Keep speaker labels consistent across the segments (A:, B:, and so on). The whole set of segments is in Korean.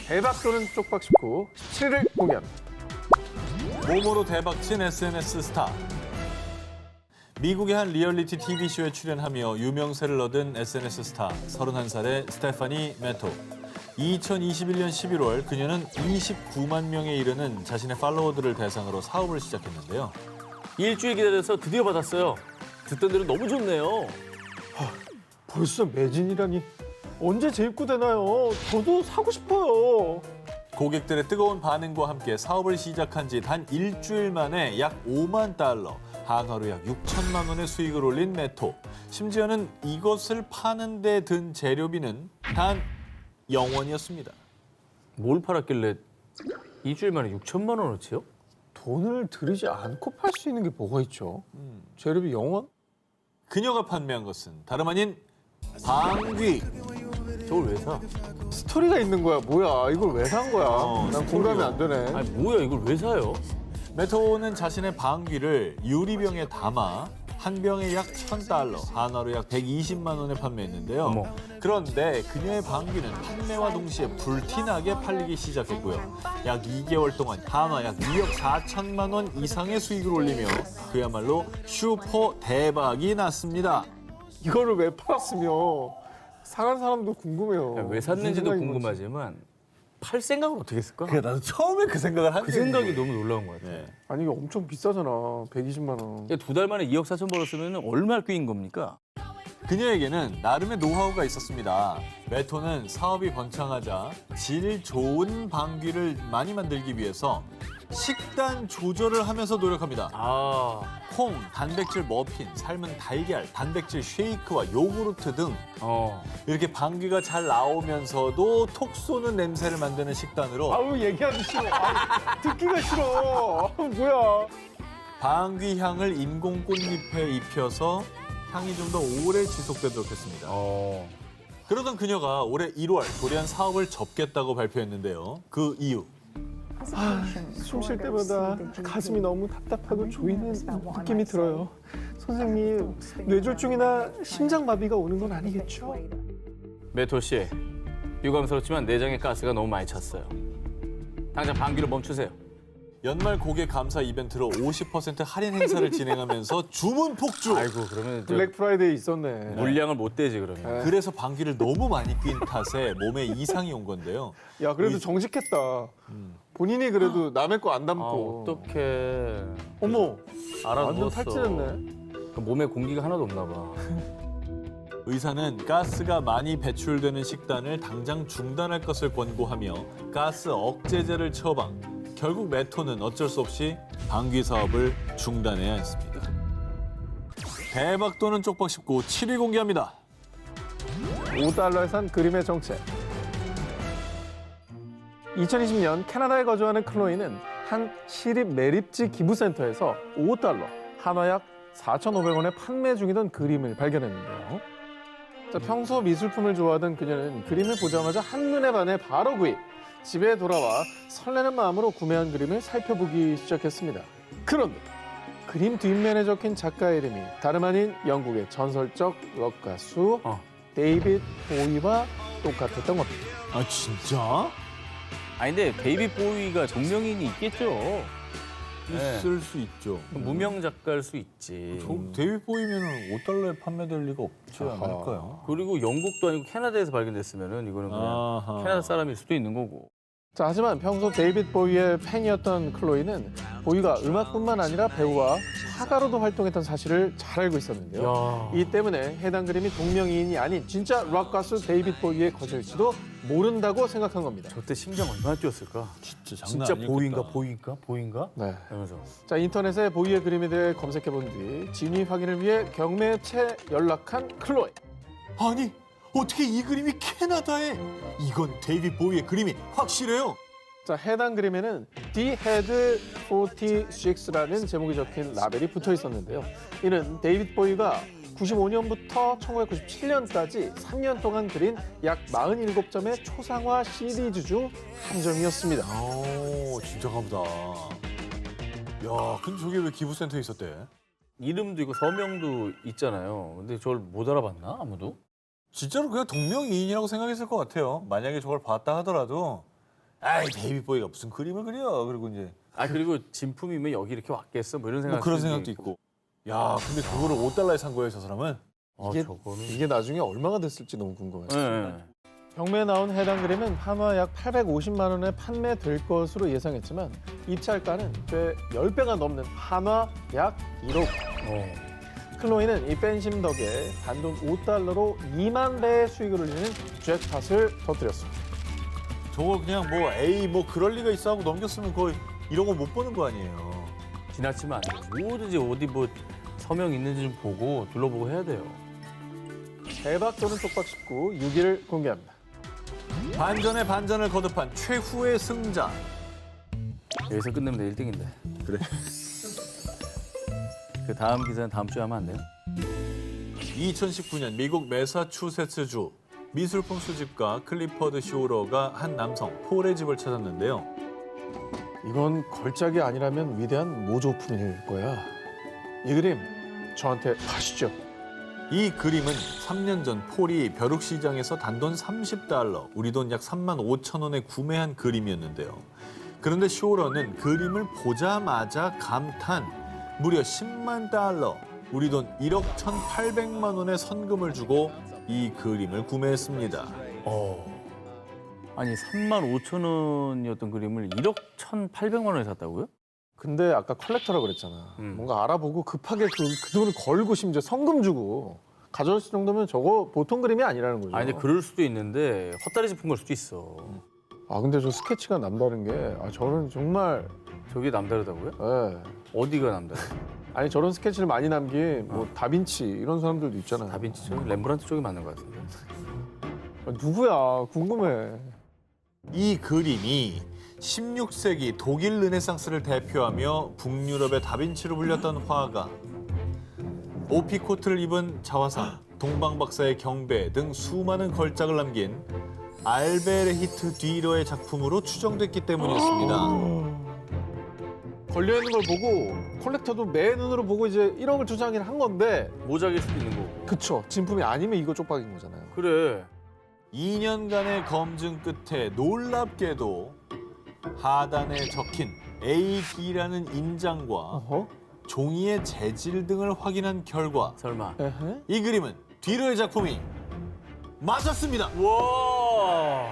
A: 대박도는 쪽박 19, 17을 공개합니다.
B: 몸으로 대박친 SNS 스타. 미국의 한 리얼리티 TV쇼에 출연하며 유명세를 얻은 SNS 스타 31살의 스테파니 메토. 2021년 11월 그녀는 29만 명에 이르는 자신의 팔로워들을 대상으로 사업을 시작했는데요.
C: 일주일 기다려서 드디어 받았어요. 듣던 대로 너무 좋네요.
A: 벌써 매진이라니. 언제 재입고되나요? 저도 사고 싶어요.
B: 고객들의 뜨거운 반응과 함께 사업을 시작한 지 단 일주일 만에 약 5만 달러, 한화로 약 6천만 원의 수익을 올린 메토. 심지어는 이것을 파는 데 든 재료비는 단 0원이었습니다.
C: 뭘 팔았길래 일주일 만에 6천만 원어치요?
A: 돈을 들이지 않고 팔 수 있는 게 뭐가 있죠? 재료비 0원?
B: 그녀가 판매한 것은 다름 아닌 방귀.
C: 저걸 왜 사?
A: 스토리가 있는 거야. 뭐야? 이걸 왜 산 거야? 난 공감이 안 되네.
C: 아니 뭐야 이걸 왜 사요?
B: 메토는 자신의 방귀를 유리병에 담아 한 병에 약 1,000달러, 한화로 약 120만 원에 판매했는데요.
C: 어머.
B: 그런데 그녀의 방귀는 판매와 동시에 불티나게 팔리기 시작했고요. 약 2개월 동안 한화 약 2억 4천만 원 이상의 수익을 올리며 그야말로 슈퍼 대박이 났습니다.
A: 이거를 왜 팔았으며 사간 사람도 궁금해요.
C: 왜 샀는지도
A: 무슨 생각인 건지.
C: 궁금하지만 팔 생각을 어떻게 했을까?
B: 나도 처음에 그 생각을 한
C: 그 생각이 너무 놀라운 것 같아요.
B: 네.
A: 아니 이게 엄청 비싸잖아. 120만 원.
C: 2달 만에 2억 4천 벌었으면 얼마나 끼인 겁니까?
B: 그녀에게는 나름의 노하우가 있었습니다. 메토는 사업이 번창하자 질 좋은 방귀를 많이 만들기 위해서 식단 조절을 하면서 노력합니다.
C: 아,
B: 콩, 단백질 머핀, 삶은 달걀, 단백질 쉐이크와 요구르트 등 이렇게 방귀가 잘 나오면서도 톡 쏘는 냄새를 만드는 식단으로
A: 아우 얘기하기 싫어. 아우, 듣기가 싫어. 아우 뭐야.
B: 방귀 향을 인공 꽃잎에 입혀서 향이 좀 더 오래 지속되도록 했습니다. 그러던 그녀가 올해 1월 돌연 사업을 접겠다고 발표했는데요. 그 이유.
A: 숨 쉴 때마다 가슴이 너무 답답하고 조이는 느낌이 들어요. 선생님, 뇌졸중이나 심장마비가 오는 건 아니겠죠?
C: 메토 씨, 유감스럽지만 내장에 가스가 너무 많이 찼어요. 당장 방귀를 멈추세요.
B: 연말 고객 감사 이벤트로 50% 할인 행사를 진행하면서 주문 폭주.
C: 아이고 그러면 저
A: 블랙 프라이데이 있었네.
C: 물량을 못 대지 그러면.
B: 그래서 방귀를 너무 많이 낀 탓에 몸에 이상이 온 건데요.
A: 야, 그래도 정직했다. 본인이 그래도 남의 거 안
C: 아
A: 담고.
C: 어떡해.
A: 어머, 완전
C: 알아두었어.
A: 탈진했네.
C: 그 몸에 공기가 하나도 없나 봐.
B: 의사는 가스가 많이 배출되는 식단을 당장 중단할 것을 권고하며 가스 억제제를 처방. 결국 메토는 어쩔 수 없이 방귀 사업을 중단해야 했습니다. 대박도는 쪽박 19, 7위 공개합니다.
A: 5달러에 산 그림의 정체. 2020년 캐나다에 거주하는 클로이는 한 시립 매립지 기부센터에서 5달러, 한화 약 4,500원에 판매 중이던 그림을 발견했는데요. 자, 평소 미술품을 좋아하던 그녀는 그림을 보자마자 한눈에 반해 바로 구입. 집에 돌아와 설레는 마음으로 구매한 그림을 살펴보기 시작했습니다. 그런데 그림 뒷면에 적힌 작가의 이름이 다름 아닌 영국의 전설적 록 가수 데이빗 보이와 똑같았던 겁니다.
B: 아 진짜?
C: 아니 근데 데이빗 보이가 동명이인이 있겠죠.
B: 있을 수 있죠.
C: 무명 작가일 수 있지.
B: 데이빗 보이면 5달러에 판매될 리가 없지 않을까요?
C: 그리고 영국도 아니고 캐나다에서 발견됐으면은 이거는 그냥
B: 아하.
C: 캐나다 사람일 수도 있는 거고.
A: 자, 하지만 평소 데이빗 보이의 팬이었던 클로이는 보이가 음악뿐만 아니라 배우와 화가로도 활동했던 사실을 잘 알고 있었는데요. 이 때문에 해당 그림이 동명이인이 아닌 진짜 록 가수 데이빗 보이의 것일지도 모른다고 생각한 겁니다.
C: 저때 심장 얼마나 뛰었을까?
B: 진짜 장난
C: 진짜
B: 아니겠다.
C: 보이인가?
A: 네.
C: 이러면서.
A: 자, 인터넷에 보이의 그림에 대해 검색해본 뒤 진위 확인을 위해 경매업체에 연락한 클로이.
B: 아니 어떻게 이 그림이 캐나다에? 이건 데이빗 보이의 그림이 확실해요.
A: 자, 해당 그림에는 The Head 46라는 제목이 적힌 라벨이 붙어 있었는데요. 이는 데이빗 보이가 95년부터 1997년까지 3년 동안 그린 약 47점의 초상화 시리즈 중 한 점이었습니다.
B: 오 진짜 가보다. 야 근데 저게 왜 기부센터에 있었대?
C: 이름도 있고 서명도 있잖아요. 근데 저걸 못 알아봤나 아무도?
B: 진짜로 그냥 동명이인이라고 생각했을 것 같아요. 만약에 저걸 봤다 하더라도 아이 데이비보이가 무슨 그림을 그려. 그리고 이제
C: 그리고 진품이면 여기 이렇게 왔겠어? 뭐 이런 생각.
B: 뭐 그런 생각도 있고. 야, 근데 그거를 5달러에 산 거예요, 저 사람은?
A: 이게 나중에 얼마가 됐을지 너무 궁금해요.
C: 네.
A: 경매에 나온 해당 그림은 한화 약 850만 원에 판매될 것으로 예상했지만 입찰가는 꽤 10배가 넘는 한화 약 1억. 클로이는 이 팬심 덕에 단돈 5달러로 2만 배의 수익을 올리는 잭팟을 터뜨렸습니다.
B: 저거 그냥 뭐 에이 뭐 그럴 리가 있어 하고 넘겼으면 거의 이런 거 못 보는 거 아니에요.
C: 지나치면 안 돼. 뭐든지 어디 뭐 서명 있는지 좀 보고 둘러보고 해야 돼요.
A: 대박 또는 쪽박 19 6위를 공개합니다.
B: 반전에 반전을 거듭한 최후의 승자.
C: 여기서 끝내면 내 1등인데.
B: 그래.
C: 그 다음 기사는 다음 주에 하면 안 돼요?
B: 2019년 미국 매사추세츠주 미술품 수집가 클리퍼드 쇼러가 한 남성 폴의 집을 찾았는데요.
A: 이건 걸작이 아니라면 위대한 모조품일 거야. 이 그림 저한테 파시죠.
B: 이 그림은 3년 전 폴이 벼룩시장에서 단돈 30달러, 우리 돈 약 3만 5천 원에 구매한 그림이었는데요. 그런데 쇼러는 그림을 보자마자 감탄, 무려 10만 달러, 우리 돈 1억 1,800만 원의 선금을 주고 이 그림을 구매했습니다.
C: 아니 3만 5천 원이었던 그림을 1억 1,800만 원에 샀다고요?
A: 근데 아까 컬렉터라고 그랬잖아. 뭔가 알아보고 급하게 그 돈을 걸고 심지어 성금 주고 가져왔을 정도면 저거 보통 그림이 아니라는 거죠.
C: 아니 근데 그럴 수도 있는데 헛다리 짚은 걸 수도 있어.
A: 근데 저 스케치가 남다른 게 저는 정말
C: 저게 남다르다고요?
A: 예.
C: 어디가 남다르?
A: 아니 저런 스케치를 많이 남긴 뭐 다빈치 이런 사람들도 있잖아요.
C: 다빈치 쪽? 렘브란트 쪽이 맞는 것 같은데.
A: 누구야? 궁금해.
B: 이 그림이 16세기 독일 르네상스를 대표하며 북유럽의 다빈치로 불렸던 화가, 오피코트를 입은 자화상, 동방박사의 경배 등 수많은 걸작을 남긴 알베르히트 뒤러의 작품으로 추정됐기 때문이었습니다.
A: 걸려있는 걸 보고 컬렉터도 매 눈으로 보고 이제 1억을 주장을 한 건데
C: 모작일 수도 있는 거고.
A: 그쵸. 진품이 아니면 이거 쪽박인 거잖아요.
C: 그래.
B: 2년간의 검증 끝에 놀랍게도 하단에 적힌 AD라는 인장과
A: 어허?
B: 종이의 재질 등을 확인한 결과
C: 설마.
A: 에헤?
B: 이 그림은 뒤로의 작품이 맞았습니다.
C: 와.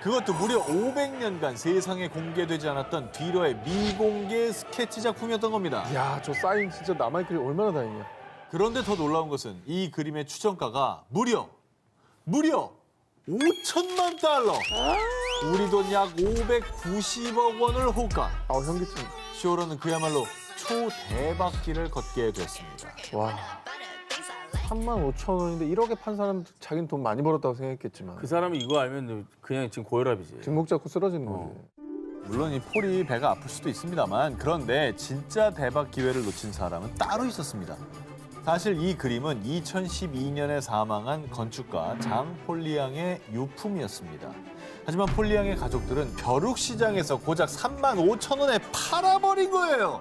B: 그것도 무려 500년간 세상에 공개되지 않았던 뒤로의 미공개 스케치 작품이었던 겁니다.
A: 야, 저 사인 진짜 남아있길래 얼마나 다행이야.
B: 그런데 더 놀라운 것은 이 그림의 추정가가 무려 5천만 달러! 우리 돈 약 590억 원을 호가.
A: 현기증.
B: 쇼로는 그야말로 초대박기를 걷게 됐습니다.
A: 와. 3만 5천 원인데 1억에 판 사람도 자기는 돈 많이 벌었다고 생각했겠지만
C: 그 사람이 이거 알면 그냥 지금 고혈압이지.
A: 뒷목 잡고 쓰러지는 거지.
B: 물론 이 폴이 배가 아플 수도 있습니다만 그런데 진짜 대박 기회를 놓친 사람은 따로 있었습니다. 사실 이 그림은 2012년에 사망한 건축가 장 폴리앙의 유품이었습니다. 하지만 폴리앙의 가족들은 벼룩시장에서 고작 3만 5천 원에 팔아버린 거예요.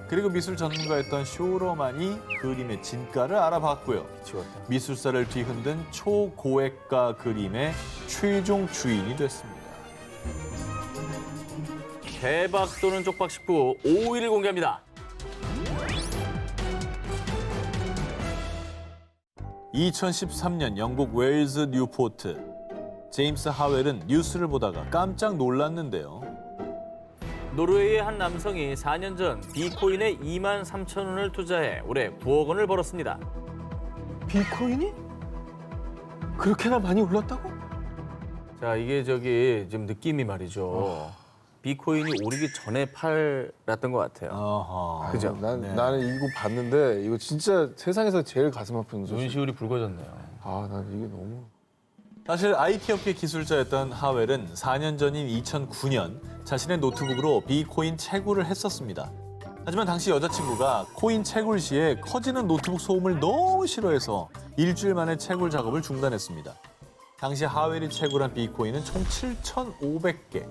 B: 그리고 미술 전문가였던 쇼러만이 그림의 진가를 알아봤고요.
C: 미치겠다.
B: 미술사를 뒤흔든 초고액가 그림의 최종 주인이 됐습니다.
C: 대박 또는 쪽박 19 5위를 공개합니다.
B: 2013년 영국 웨일즈 뉴포트. 제임스 하웰은 뉴스를 보다가 깜짝 놀랐는데요.
C: 노르웨이의 한 남성이 4년 전 비코인에 2만 3천 원을 투자해 올해 9억 원을 벌었습니다.
A: 비트코인이? 그렇게나 많이 올랐다고?
C: 자, 이게 지금 느낌이 말이죠. 비코인이 오르기 전에 팔았던 것 같아요.
B: 어허.
C: 그죠?
A: 나는 이거 봤는데 이거 진짜 세상에서 제일 가슴 아픈 소식.
C: 눈시울이 붉어졌네요.
A: 난 이게 너무.
B: 사실 IT 업계 기술자였던 하웰은 4년 전인 2009년 자신의 노트북으로 비코인 채굴을 했었습니다. 하지만 당시 여자친구가 코인 채굴 시에 커지는 노트북 소음을 너무 싫어해서 일주일 만에 채굴 작업을 중단했습니다. 당시 하웰이 채굴한 비코인은 총 7,500개.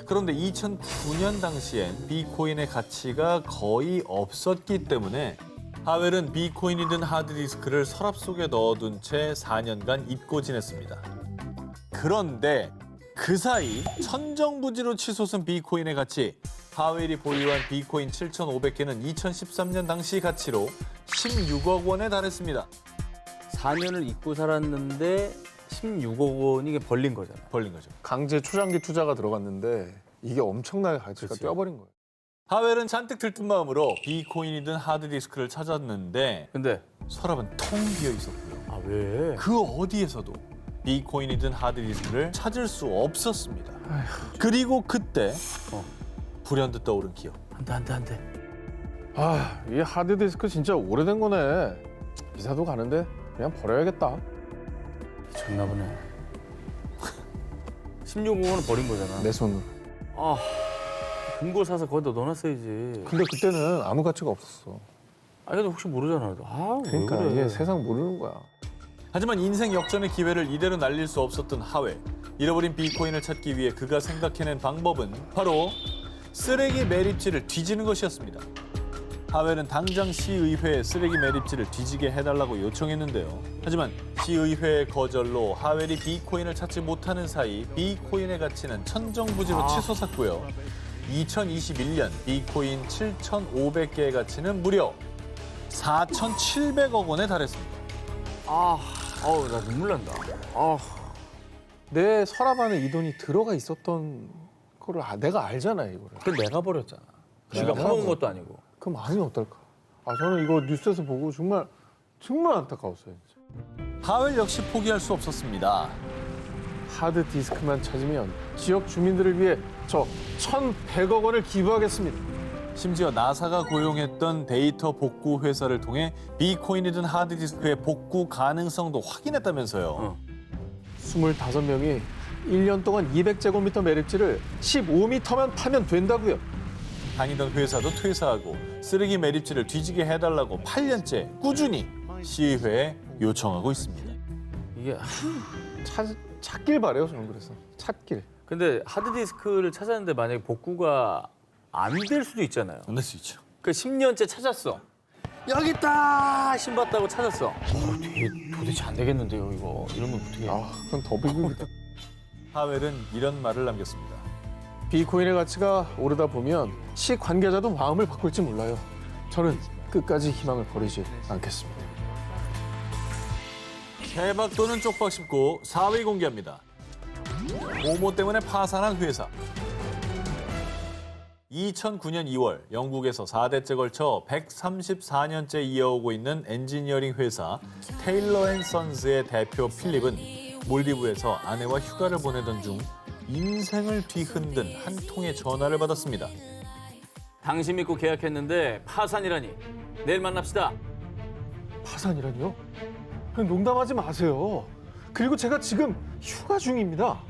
B: 그런데 2009년 당시엔 비코인의 가치가 거의 없었기 때문에 하웰은 비코인이 든 하드디스크를 서랍 속에 넣어둔 채 4년간 잊고 지냈습니다. 그런데 그 사이 천정부지로 치솟은 비코인의 가치. 하웰이 보유한 비코인 7,500개는 2013년 당시 가치로 16억 원에 달했습니다.
C: 4년을 잊고 살았는데 16억 원이 이게 벌린 거잖아요.
B: 벌린 거죠.
A: 강제 초장기 투자가 들어갔는데 이게 엄청나게 가치가
C: 그렇지.
A: 뛰어버린 거예요.
B: 하웰은 잔뜩 들뜬 마음으로 비코인이 든 하드디스크를 찾았는데
C: 근데
B: 서랍은 텅 비어 있었고요.
C: 아 왜?
B: 그 어디에서도 비코인이 든 하드디스크를 찾을 수 없었습니다. 그리고 그때 불현듯 떠오른 기억.
C: 안 돼.
A: 아, 이 하드디스크 진짜 오래된 거네. 이사도 가는데 그냥 버려야겠다.
C: 졌나 보네. 16억 원을 버린 거잖아.
A: 내 손으로.
C: 아, 금고 사서 거기다 넣어놨어야지.
A: 근데 그때는 아무 가치가 없었어.
C: 아, 근데 혹시 모르잖아. 아, 왜
A: 그러니까
C: 그래.
A: 이게 세상 모르는 거야.
B: 하지만 인생 역전의 기회를 이대로 날릴 수 없었던 하웰. 잃어버린 비코인을 찾기 위해 그가 생각해낸 방법은 바로 쓰레기 매립지를 뒤지는 것이었습니다. 하웰은 당장 시의회에 쓰레기 매립지를 뒤지게 해달라고 요청했는데요. 하지만 시의회의 거절로 하웰이 비코인을 찾지 못하는 사이 비코인의 가치는 천정부지로 치솟았고요. 2021년 비코인 7,500개의 가치는 무려 4,700억 원에 달했습니다.
C: 나 눈물 난다.
A: 내 서랍 안에 이 돈이 들어가 있었던 거를 내가 알잖아, 이거를.
C: 그 내가 버렸잖아. 지가
A: 내가
C: 퍼먹은
A: 버렸어.
C: 것도 아니고.
A: 그 마음이 어떨까? 저는 이거 뉴스에서 보고 정말 안타까웠어요. 진짜.
B: 하웰 역시 포기할 수 없었습니다.
A: 하드디스크만 찾으면 지역 주민들을 위해 저 1,100억 원을 기부하겠습니다.
B: 심지어 나사가 고용했던 데이터 복구 회사를 통해 비코인이 든 하드디스크의 복구 가능성도 확인했다면서요.
A: 25명이 1년 동안 200제곱미터 매립지를 15m만 파면 된다고요.
B: 다니던 회사도 퇴사하고 쓰레기 매립지를 뒤지게 해달라고 8년째 꾸준히 시의회에 요청하고 있습니다.
C: 이게
A: 찾길 바래요, 저는 그래서. 찾길.
C: 근데 하드디스크를 찾았는데 만약에 복구가 안 될 수도 있잖아요.
B: 안 될 수 있죠.
C: 그 10년째 찾았어. 여기 있다! 신봤다고 찾았어. 도대체 안 되겠는데요, 이거. 이러면 어떻게 해?
A: 그건 더 비극이다.
B: 하웰은 이런 말을 남겼습니다.
A: 비코인의 가치가 오르다 보면 시 관계자도 마음을 바꿀지 몰라요. 저는 끝까지 희망을 버리지 않겠습니다.
B: 대박 또는 쪽박 씹고 4위 공개합니다. 모모 때문에 파산한 회사. 2009년 2월 영국에서 4대째 걸쳐 134년째 이어오고 있는 엔지니어링 회사 테일러 앤 선즈의 대표 필립은 몰디브에서 아내와 휴가를 보내던 중 인생을 뒤흔든 한 통의 전화를 받았습니다.
C: 당신 믿고 계약했는데 파산이라니. 내일 만납시다.
A: 파산이라니요? 아니, 농담하지 마세요. 그리고 제가 지금 휴가 중입니다.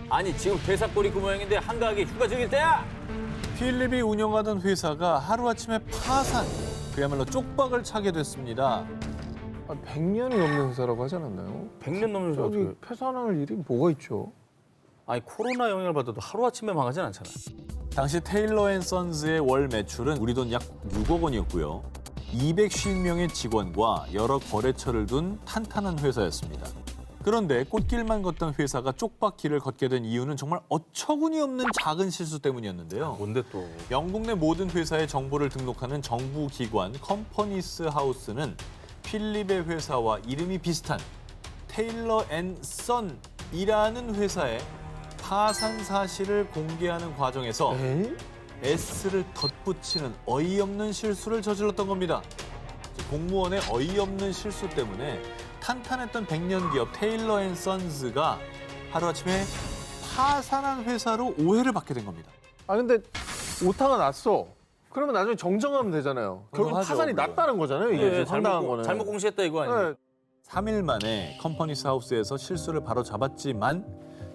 C: 아니, 지금 회사 꼴이 그 모양인데 한가하게 휴가 중일 때야!
B: 필립이 운영하던 회사가 하루아침에 파산, 그야말로 쪽박을 차게 됐습니다.
A: 100년이 넘는 회사라고 하지 않았나요?
C: 100년 넘는 회사
A: 저기
C: 어떻게.
A: 폐산할 일이 뭐가 있죠?
C: 아니, 코로나 영향을 받아도 하루아침에 망하진 않잖아.
B: 당시 테일러 앤 선즈의 월 매출은 우리 돈 약 6억 원이었고요. 250명의 직원과 여러 거래처를 둔 탄탄한 회사였습니다. 그런데 꽃길만 걷던 회사가 쪽박길을 걷게 된 이유는 정말 어처구니 없는 작은 실수 때문이었는데요.
C: 뭔데 또.
B: 영국 내 모든 회사의 정보를 등록하는 정부기관 컴퍼니스 하우스는 필립의 회사와 이름이 비슷한 테일러 앤 선이라는 회사의 파산 사실을 공개하는 과정에서 S를 덧붙이는 어이없는 실수를 저질렀던 겁니다. 공무원의 어이없는 실수 때문에 탄탄했던 100년 기업 테일러 앤 선즈가 하루아침에 파산한 회사로 오해를 받게 된 겁니다.
A: 근데 오타가 났어. 그러면 나중에 정정하면 되잖아요. 결국
B: 하죠,
A: 파산이
B: 물론.
A: 났다는 거잖아요. 이게 지금 황당한 거는.
C: 잘못 공시했다 이거 아니에요?
A: 네.
B: 3일 만에 컴퍼니스 하우스에서 실수를 바로 잡았지만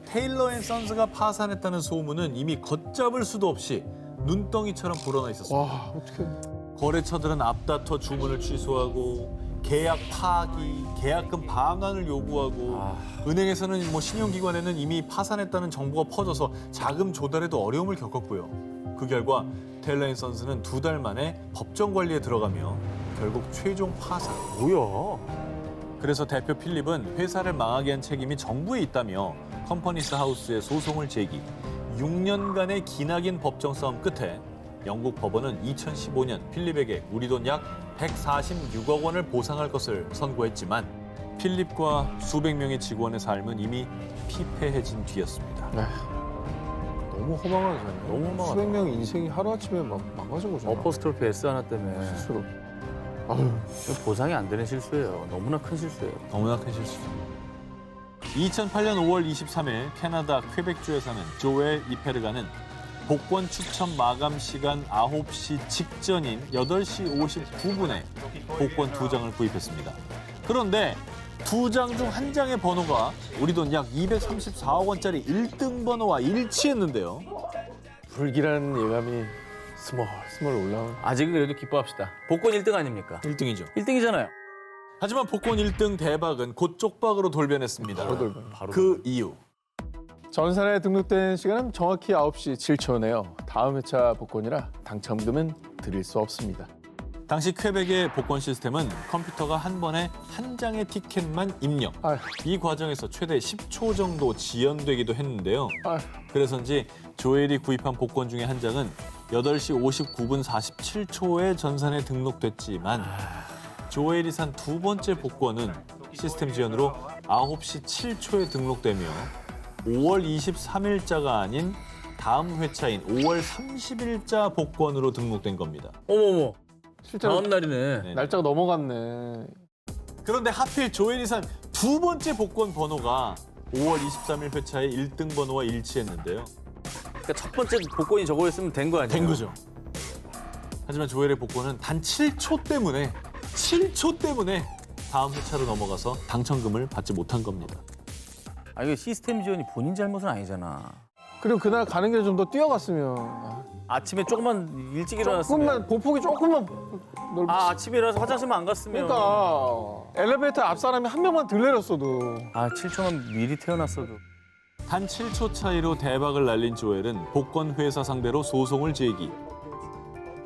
B: 테일러 앤 선즈가 파산했다는 소문은 이미 걷잡을 수도 없이 눈덩이처럼 불어나 있었습니다.
A: 와, 어떻게?
B: 거래처들은 앞다퉈 주문을 취소하고 계약 파기, 계약금 반환을 요구하고 은행에서는 신용기관에는 이미 파산했다는 정보가 퍼져서 자금 조달에도 어려움을 겪었고요. 그 결과 테일러 앤 선즈는 2달 만에 법정 관리에 들어가며 결국 최종 파산.
C: 뭐야?
B: 그래서 대표 필립은 회사를 망하게 한 책임이 정부에 있다며 컴퍼니스 하우스에 소송을 제기. 6년간의 기나긴 법정 싸움 끝에 영국 법원은 2015년 필립에게 우리 돈 약 146억 원을 보상할 것을 선고했지만 필립과 수백 명의 직원의 삶은 이미 피폐해진 뒤였습니다.
A: 너무 허망하잖아요.
C: 너무 허망하다.
A: 수백 명의 인생이 하루아침에 망가진 거잖아.
C: 어퍼스트로피 S 하나 때문에
A: 스스로. 아유,
C: 보상이 안 되는 실수예요. 너무나 큰 실수예요.
B: 너무나 큰 실수죠. 2008년 5월 23일 캐나다 퀘벡주에 사는 조엘 이페르가는 복권 추첨 마감 시간 9시 직전인 8시 59분에 복권 2장을 구입했습니다. 그런데 2장 중 1장의 번호가 우리 돈 약 234억 원짜리 1등 번호와 일치했는데요.
A: 불길한 예감이 스멀 올라온.
C: 아직은 그래도 기뻐합시다. 복권 1등 아닙니까?
B: 1등이죠.
C: 1등이잖아요.
B: 하지만 복권 1등 대박은 곧 쪽박으로 돌변했습니다.
A: 바로
B: 그 이유.
A: 전산에 등록된 시간은 정확히 9시 7초네요. 다음 회차 복권이라 당첨금은 드릴 수 없습니다.
B: 당시 퀘벡의 복권 시스템은 컴퓨터가 한 번에 한 장의 티켓만 입력.
A: 아휴.
B: 이 과정에서 최대 10초 정도 지연되기도 했는데요.
A: 아휴.
B: 그래서인지 조엘이 구입한 복권 중에 한 장은 8시 59분 47초에 전산에 등록됐지만 조엘이 산 두 번째 복권은 시스템 지연으로 9시 7초에 등록되며 5월 23일자가 아닌 다음 회차인 5월 30일자 복권으로 등록된 겁니다.
C: 어머머.
A: 실제로
C: 다음 날이네.
B: 네.
A: 날짜가 넘어갔네.
B: 그런데 하필 조엘이 산 두 번째 복권 번호가 5월 23일 회차의 1등 번호와 일치했는데요.
C: 그러니까 첫 번째 복권이 저거였으면 된 거 아니에요?
B: 된 거죠. 하지만 조엘의 복권은 단 7초 때문에 다음 회차로 넘어가서 당첨금을 받지 못한 겁니다.
C: 아 이거 시스템 지원이 본인 잘못은 아니잖아.
A: 그리고 그날 가는 길에 좀 더 뛰어갔으면
C: 아침에 조금만 일찍 일어났으면.
A: 조금만 보폭이 조금만 넓.
C: 아침에 일어나서 화장실만 안 갔으면.
A: 그러니까 엘리베이터 앞 사람이 한 명만 덜 내렸어도.
C: 7초만 미리 태어났어도.
B: 단 7초 차이로 대박을 날린 조엘은 복권 회사 상대로 소송을 제기.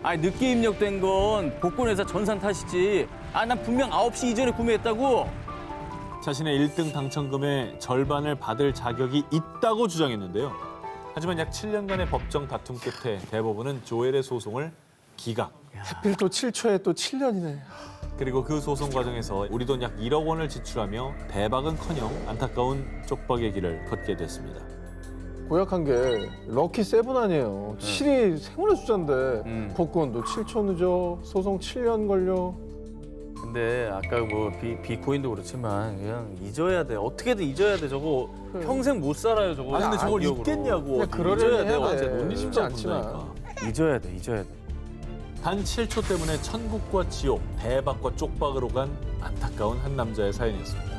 C: 늦게 입력된 건 복권 회사 전산 탓이지. 난 분명 9시 이전에 구매했다고.
B: 자신의 1등 당첨금의 절반을 받을 자격이 있다고 주장했는데요. 하지만 약 7년간의 법정 다툼 끝에 대법원은 조엘의 소송을 기각.
A: 하필 또 7초에 또 7년이네.
B: 그리고 그 소송 과정에서 우리 돈 약 1억 원을 지출하며 대박은커녕 안타까운 쪽박의 길을 걷게 됐습니다.
A: 고약한 게 럭키 세븐 아니에요. 7이 생활의 숫자인데 복권도 7초 늦어. 소송 7년 걸려.
C: 근데 아까 뭐 비코인도 그렇지만 그냥 잊어야 돼. 어떻게든 잊어야 돼. 저거 평생 못 살아요. 저거.
B: 근데 저걸
C: 기억으로.
B: 잊겠냐고.
A: 그냥 그러려니
C: 잊어야
A: 해야
C: 돼.
A: 돼.
C: 완전
B: 논리
A: 쉽지
B: 심장
A: 않지만.
B: 분다니까.
C: 잊어야 돼.
B: 단 7초 때문에 천국과 지옥, 대박과 쪽박으로 간 안타까운 한 남자의 사연이었습니다.